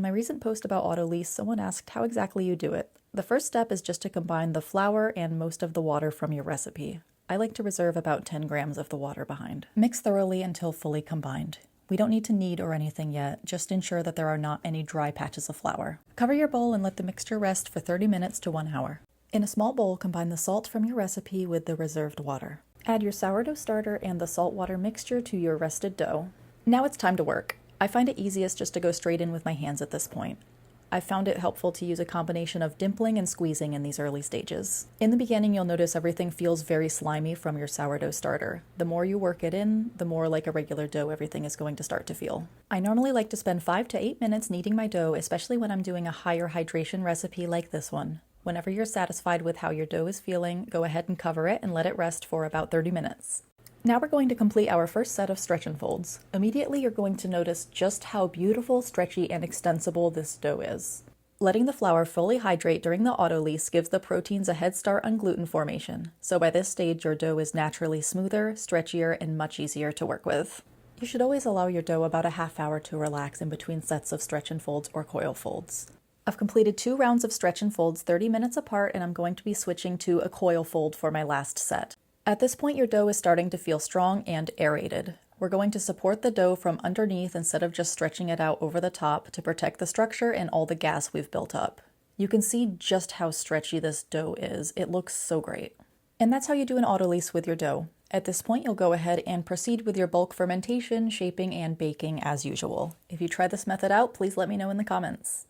my recent post about autolyse, someone asked how exactly you do it. The first step is just to combine the flour and most of the water from your recipe. I like to reserve about 10 grams of the water behind. Mix thoroughly until fully combined. We don't need to knead or anything yet, just ensure that there are not any dry patches of flour. Cover your bowl and let the mixture rest for 30 minutes to 1 hour. In a small bowl, combine the salt from your recipe with the reserved water. Add your sourdough starter and the salt water mixture to your rested dough. Now it's time to work. I find it easiest just to go straight in with my hands at this point. I've found it helpful to use a combination of dimpling and squeezing in these early stages. In the beginning, you'll notice everything feels very slimy from your sourdough starter. The more you work it in, the more like a regular dough everything is going to start to feel. I normally like to spend 5 to 8 minutes kneading my dough, especially when I'm doing a higher hydration recipe like this one. Whenever you're satisfied with how your dough is feeling, go ahead and cover it and let it rest for about 30 minutes. Now we're going to complete our first set of stretch and folds. Immediately you're going to notice just how beautiful, stretchy, and extensible this dough is. Letting the flour fully hydrate during the autolyse gives the proteins a head start on gluten formation, so by this stage your dough is naturally smoother, stretchier, and much easier to work with. You should always allow your dough about a half hour to relax in between sets of stretch and folds or coil folds. I've completed 2 rounds of stretch and folds 30 minutes apart, and I'm going to be switching to a coil fold for my last set. At this point, your dough is starting to feel strong and aerated. We're going to support the dough from underneath instead of just stretching it out over the top to protect the structure and all the gas we've built up. You can see just how stretchy this dough is. It looks so great. And that's how you do an autolyse with your dough. At this point, you'll go ahead and proceed with your bulk fermentation, shaping, and baking as usual. If you try this method out, please let me know in the comments.